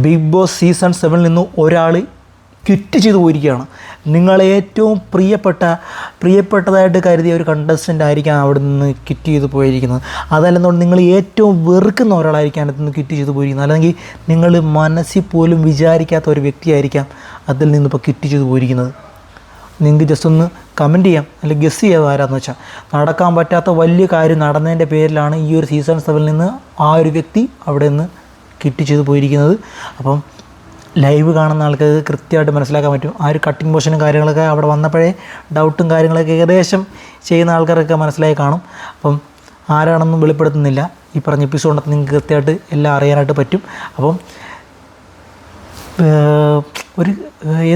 Big boss season 7 നിന്ന് ഒരാൾ quit ചെയ്തു പോയിരിക്കുകയാണ്. നിങ്ങളെ ഏറ്റവും പ്രിയപ്പെട്ടതായിട്ട് കരുതിയ ഒരു കണ്ടസ്റ്റൻ്റ് ആയിരിക്കാം അവിടെ നിന്ന് ക്വിറ്റ് ചെയ്ത് പോയിരിക്കുന്നത്. അതല്ലെന്നുകൊണ്ട് നിങ്ങൾ ഏറ്റവും വെറുക്കുന്ന ഒരാളായിരിക്കാം അതിൽ നിന്ന് ക്വിറ്റ് ചെയ്ത് പോയിരിക്കുന്നത്. അല്ലെങ്കിൽ നിങ്ങൾ മനസ്സിൽ പോലും വിചാരിക്കാത്ത ഒരു വ്യക്തിയായിരിക്കാം അതിൽ നിന്നിപ്പോൾ ക്വിറ്റ് ചെയ്ത് പോയിരിക്കുന്നത്. നിങ്ങൾക്ക് ജസ്റ്റ് ഒന്ന് കമൻറ്റ് ചെയ്യാം, അല്ലെങ്കിൽ ഗസ് ചെയ്യാം ആരാന്ന് വെച്ചാൽ. നടക്കാൻ പറ്റാത്ത വലിയ കാര്യം നടന്നതിൻ്റെ പേരിലാണ് ഈ ഒരു സീസൺ 7 നിന്ന് ആ ഒരു വ്യക്തി അവിടെ നിന്ന് ക്വിറ്റ് ചെയ്ത് പോയിരിക്കുന്നത്. അപ്പം ലൈവ് കാണുന്ന ആൾക്കാർക്ക് കൃത്യമായിട്ട് മനസ്സിലാക്കാൻ പറ്റും. ആ ഒരു കട്ടിങ് പോർഷനും കാര്യങ്ങളൊക്കെ അവിടെ വന്നപ്പോഴേ ഡൗട്ടും കാര്യങ്ങളൊക്കെ ഏകദേശം ചെയ്യുന്ന ആൾക്കാരൊക്കെ മനസ്സിലായി കാണും. അപ്പം ആരാണെന്നും വെളിപ്പെടുത്തുന്നില്ല. ഈ പറഞ്ഞ എപ്പിസോഡിനകത്ത് നിങ്ങൾക്ക് കൃത്യമായിട്ട് എല്ലാം അറിയാനായിട്ട് പറ്റും. അപ്പം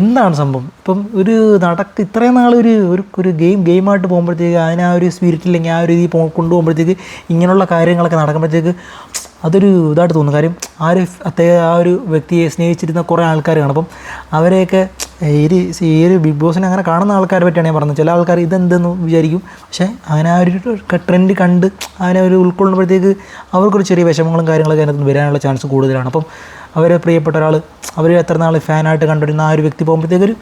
എന്താണ് സംഭവം? ഇപ്പം ഇത്രയും നാൾ ഒരു ഗെയിമായിട്ട് പോകുമ്പോഴത്തേക്ക് അതിന് ആ ഒരു സ്പിരിറ്റില്ലെങ്കിൽ ആ ഒരു രീതി കൊണ്ടുപോകുമ്പോഴത്തേക്ക് ഇങ്ങനെയുള്ള കാര്യങ്ങളൊക്കെ നടക്കുമ്പോഴത്തേക്ക് അതൊരു ഇതായിട്ട് തോന്നും. കാര്യം ആ ഒരു വ്യക്തിയെ സ്നേഹിച്ചിരുന്ന കുറേ ആൾക്കാർ കാണും. അപ്പം അവരെയൊക്കെ ഈ ഒരു ബിഗ് ബോസിനെ അങ്ങനെ കാണുന്ന ആൾക്കാരെ പറ്റിയാണ് ഞാൻ പറഞ്ഞത്. ചില ആൾക്കാർ ഇതെന്തെന്ന് വിചാരിക്കും, പക്ഷേ അങ്ങനെ ആ ഒരു ട്രെൻഡ് കണ്ട് അതിനെ ഒരു ഉൾക്കൊള്ളുമ്പോഴത്തേക്ക് അവർക്കൊരു ചെറിയ വിഷമങ്ങളും കാര്യങ്ങളൊക്കെ അതിനകത്ത് വരാനുള്ള ചാൻസ് കൂടുതലാണ്. അപ്പം അവരെ പ്രിയപ്പെട്ട ഒരാൾ, അവർ എത്ര നാൾ ഫാനായിട്ട് കണ്ടിരുന്ന ആ ഒരു വ്യക്തി പോകുമ്പോഴത്തേക്കൊരു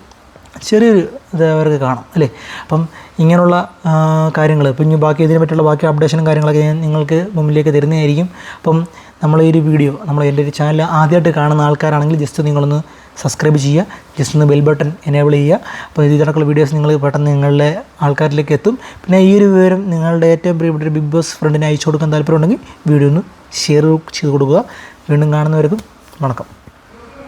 ചെറിയൊരു ഇത് അവർക്ക് കാണാം അല്ലേ. അപ്പം ഇങ്ങനെയുള്ള കാര്യങ്ങൾ ഇപ്പം ഇനി ബാക്കി ഇതിനെ പറ്റിയുള്ള ബാക്കി അപ്ഡേഷനും കാര്യങ്ങളൊക്കെ ഞാൻ നിങ്ങൾക്ക് മുമ്പിലേക്ക് തരുന്നതായിരിക്കും. അപ്പം നമ്മൾ ഈ ഒരു വീഡിയോ എൻ്റെ ഒരു ചാനൽ ആദ്യമായിട്ട് കാണുന്ന ആൾക്കാരാണെങ്കിൽ ജസ്റ്റ് നിങ്ങളൊന്ന് സബ്സ്ക്രൈബ് ചെയ്യുക, ജസ്റ്റ് ഒന്ന് ബെൽ ബട്ടൺ എനേബിൾ ചെയ്യുക. അപ്പോൾ ഇതിനൊക്കെയുള്ള വീഡിയോസ് നിങ്ങൾ പെട്ടെന്ന് നിങ്ങളുടെ ആൾക്കാരിലേക്ക് എത്തും. പിന്നെ ഈ ഒരു വിവരം നിങ്ങളുടെ ഏറ്റവും പ്രിയപ്പെട്ട ഒരു ബിഗ് ബോസ് ഫ്രണ്ടിനെ അയച്ചു കൊടുക്കാൻ താല്പര്യമുണ്ടെങ്കിൽ വീഡിയോ ഒന്ന് ഷെയർ ചെയ്ത് കൊടുക്കുക. വീണ്ടും കാണുന്നവർക്കും വണക്കം.